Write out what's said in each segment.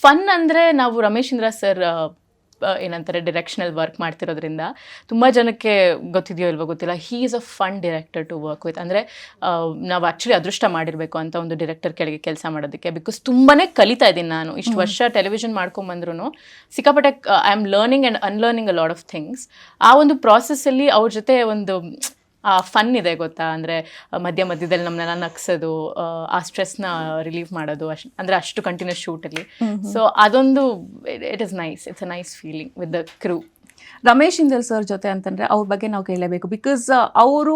Fun ಅಂದರೆ ನಾವು Ramesh Indra sir ಏನಂತಾರೆ ಡಿರೆಕ್ಷನಲ್ ವರ್ಕ್ ಮಾಡ್ತಿರೋದ್ರಿಂದ ತುಂಬ ಜನಕ್ಕೆ ಗೊತ್ತಿದೆಯೋ ಇಲ್ವೋ ಗೊತ್ತಿಲ್ಲ, he is a fun director to work with. ಅಂದರೆ ನಾವು ಆ್ಯಕ್ಚುಲಿ ಅದೃಷ್ಟ ಮಾಡಿರಬೇಕು ಅಂತ ಒಂದು ಡೈರೆಕ್ಟರ್ ಕೆಳಗೆ ಕೆಲಸ ಮಾಡೋದಕ್ಕೆ. ಬಿಕಾಸ್ ತುಂಬಾ ಕಲಿತಾ ಇದ್ದೀನಿ ನಾನು ಇಷ್ಟು ವರ್ಷ ಟೆಲಿವಿಷನ್ ಮಾಡ್ಕೊಂಬಂದ್ರೂ ಸಿಕ್ಕಾಪಟ್ಟೆ I am learning and unlearning a lot of things. ಆ ಒಂದು ಪ್ರಾಸೆಸ್ಸಲ್ಲಿ ಅವ್ರ ಜೊತೆ ಒಂದು ಫನ್ ಇದೆ ಗೊತ್ತಾ, ಅಂದರೆ ಮಧ್ಯದಲ್ಲಿ ನಮ್ಮನ್ನೆಲ್ಲ ನಗ್ಸೋದು, ಆ ಸ್ಟ್ರೆಸ್ನ ರಿಲೀವ್ ಮಾಡೋದು, ಅಂದರೆ ಅಷ್ಟು ಕಂಟಿನ್ಯೂಸ್ ಶೂಟಲ್ಲಿ. ಸೊ ಅದೊಂದು it is nice, it's a nice feeling with the crew. Ramesh ಇಂದಲ್ ಸರ್ ಜೊತೆ ಅಂತಂದರೆ ಅವ್ರ ಬಗ್ಗೆ ನಾವು ಕೇಳಲೇಬೇಕು. ಬಿಕಾಸ್ ಅವರು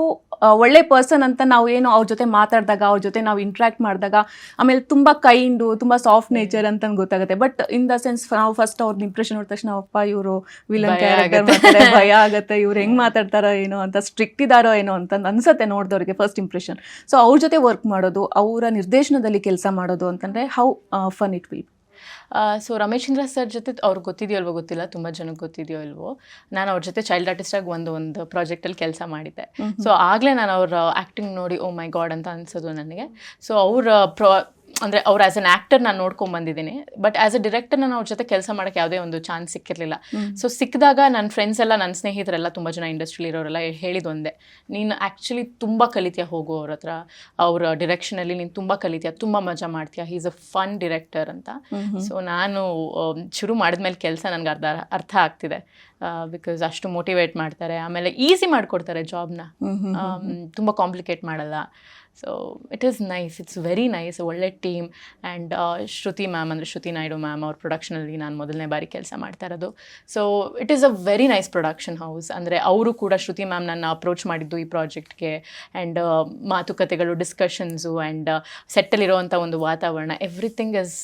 ಒಳ್ಳೆ ಪರ್ಸನ್ ಅಂತ ನಾವು ಏನು ಅವ್ರ ಜೊತೆ ಮಾತಾಡಿದಾಗ, ಅವ್ರ ಜೊತೆ ನಾವು ಇಂಟ್ರ್ಯಾಕ್ಟ್ ಮಾಡಿದಾಗ, ಆಮೇಲೆ ತುಂಬ ಕೈಂಡು, ತುಂಬ ಸಾಫ್ಟ್ ನೇಚರ್ ಅಂತ ಗೊತ್ತಾಗುತ್ತೆ. ಬಟ್ ಇನ್ ದ ಸೆನ್ಸ್ ನಾವು ಫಸ್ಟ್ ಅವ್ರನ್ನ ಇಂಪ್ರೆಷನ್ ನೋಡಿದ ತಕ್ಷಣ ಅಪ್ಪ ಇವರು ವಿಲನ್ ಕ್ಯಾರೆಕ್ಟರ್ ಮಾಡ್ತಾರೆ, ಭಯ ಆಗುತ್ತೆ, ಇವ್ರು ಹೆಂಗೆ ಮಾತಾಡ್ತಾರೋ ಏನೋ ಅಂತ, ಸ್ಟ್ರಿಕ್ಟ್ ಇದ್ದಾರೋ ಏನೋ ಅಂತ ಅನ್ಸುತ್ತೆ ನೋಡಿದವ್ರಿಗೆ ಫಸ್ಟ್ ಇಂಪ್ರೆಷನ್. ಸೊ ಅವ್ರ ಜೊತೆ ವರ್ಕ್ ಮಾಡೋದು, ಅವರ ನಿರ್ದೇಶನದಲ್ಲಿ ಕೆಲಸ ಮಾಡೋದು ಅಂತಂದರೆ how fun it will. So Ramesh Indra sir ಜೊತೆ ಅವ್ರಿಗೆ ಗೊತ್ತಿದೆಯೋ ಇಲ್ವೋ ಗೊತ್ತಿಲ್ಲ, ತುಂಬ ಜನಕ್ಕೆ ಗೊತ್ತಿದೆಯೋ ಇಲ್ವೋ, ನಾನು ಅವ್ರ ಜೊತೆ ಚೈಲ್ಡ್ ಆರ್ಟಿಸ್ಟಾಗಿ ಒಂದು ಪ್ರಾಜೆಕ್ಟಲ್ಲಿ ಕೆಲಸ ಮಾಡಿದ್ದೆ. ಸೊ ಆಗಲೇ ನಾನು ಅವ್ರ ಆ್ಯಕ್ಟಿಂಗ್ ನೋಡಿ ಓ ಮೈ ಗಾಡ್ ಅಂತ ಅನ್ಸೋದು ನನಗೆ. ಸೊ ಅಂದರೆ ಅವ್ರು ಆ್ಯಸ್ ಅನ್ ಆ್ಯಕ್ಟರ್ ನಾನು ನೋಡ್ಕೊಂಡು ಬಂದಿದ್ದೀನಿ, ಬಟ್ ಆ್ಯಸ್ ಅ ಡಿರೆಕ್ಟರ್ ನಾನು ಅವ್ರ ಜೊತೆ ಕೆಲಸ ಮಾಡೋಕ್ಕೆ ಯಾವುದೇ ಒಂದು ಚಾನ್ಸ್ ಸಿಕ್ಕಿರಲಿಲ್ಲ. ಸೊ ಸಿಕ್ಕಿದಾಗ ನನ್ನ ಫ್ರೆಂಡ್ಸ್ ಎಲ್ಲ, ನನ್ನ ಸ್ನೇಹಿತರೆಲ್ಲ, ತುಂಬ ಜನ ಇಂಡಸ್ಟ್ರಿಲಿ ಇರೋರೆಲ್ಲ ಹೇಳಿದೊಂದೇ, ನೀನು ಆ್ಯಕ್ಚುಲಿ ತುಂಬ ಕಲಿತೀಯ, ಹೋಗು ಅವ್ರ ಹತ್ರ, ಅವ್ರ ಡಿರೆಕ್ಷನಲ್ಲಿ ನೀನು ತುಂಬ ಕಲಿತೀಯ, ತುಂಬ ಮಜಾ ಮಾಡ್ತೀಯ, ಹೀ ಈಸ್ ಅ ಫನ್ ಡಿರೆಕ್ಟರ್ ಅಂತ. ಸೊ ನಾನು ಶುರು ಮಾಡಿದ್ಮೇಲೆ ಕೆಲಸ ನನಗೆ ಅರ್ಥ ಆಗ್ತಿದೆ. ಬಿಕಾಸ್ ಅಷ್ಟು ಮೋಟಿವೇಟ್ ಮಾಡ್ತಾರೆ, ಆಮೇಲೆ ಈಸಿ ಮಾಡಿಕೊಡ್ತಾರೆ ಜಾಬ್ನ, ತುಂಬ ಕಾಂಪ್ಲಿಕೇಟ್ ಮಾಡಲ್ಲ. So it is nice, it's very nice, ಒಳ್ಳೆ ಟೀಮ್. ಆ್ಯಂಡ್ ಶ್ರುತಿ ಮ್ಯಾಮ್, ಅಂದರೆ ಶ್ರುತಿ ನಾಯ್ಡು ಮ್ಯಾಮ್, ಅವ್ರ ಪ್ರೊಡಕ್ಷನಲ್ಲಿ ನಾನು ಮೊದಲನೇ ಬಾರಿ ಕೆಲಸ ಮಾಡ್ತಾ ಇರೋದು. So it is a very nice production house. ಅಂದರೆ ಅವರು ಕೂಡ, ಶ್ರುತಿ ಮ್ಯಾಮ್ ನನ್ನ ಅಪ್ರೋಚ್ ಮಾಡಿದ್ದು ಈ ಪ್ರಾಜೆಕ್ಟ್ಗೆ. ಆ್ಯಂಡ್ ಮಾತುಕತೆಗಳು, ಡಿಸ್ಕಷನ್ಸು, ಆ್ಯಂಡ್ ಸೆಟ್ಟಲ್ಲಿರುವಂಥ ಒಂದು ವಾತಾವರಣ, ಎವ್ರಿಥಿಂಗ್ ಇಸ್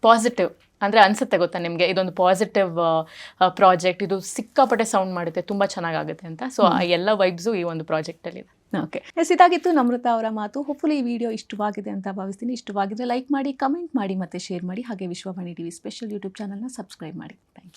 ಪಾಸಿಟಿವ್. ಅಂದರೆ ಅನಿಸುತ್ತೆ ಗೊತ್ತಾ ನಿಮಗೆ, ಇದೊಂದು ಪಾಸಿಟಿವ್ ಪ್ರಾಜೆಕ್ಟ್, ಇದು ಸಿಕ್ಕಾಪಟ್ಟೆ ಸೌಂಡ್ ಮಾಡುತ್ತೆ, ತುಂಬ ಚೆನ್ನಾಗಾಗುತ್ತೆ ಅಂತ. ಸೊ ಆ ಎಲ್ಲ ವೈಬ್ಸು ಈ ಒಂದು ಪ್ರಾಜೆಕ್ಟಲ್ಲಿದೆ. ಓಕೆ, ಇದಾಗಿತ್ತು ನಮ್ರತಾ ಅವರ ಮಾತು. ಹೋಪ್ಫುಲಿ ಈ ವಿಡಿಯೋ ಇಷ್ಟವಾಗಿದೆ ಅಂತ ಭಾವಿಸ್ತೀನಿ. ಇಷ್ಟವಾಗಿದ್ರೆ ಲೈಕ್ ಮಾಡಿ, ಕಮೆಂಟ್ ಮಾಡಿ, ಮತ್ತು ಶೇರ್ ಮಾಡಿ. ಹಾಗೆ ವಿಶ್ವವಾಣಿ ಟಿವಿ ಸ್ಪೆಷಲ್ ಯೂಟ್ಯೂಬ್ ಚಾನಲ್ನ ಸಬ್ಸ್ಕ್ರೈಬ್ ಮಾಡಿ. Thank you.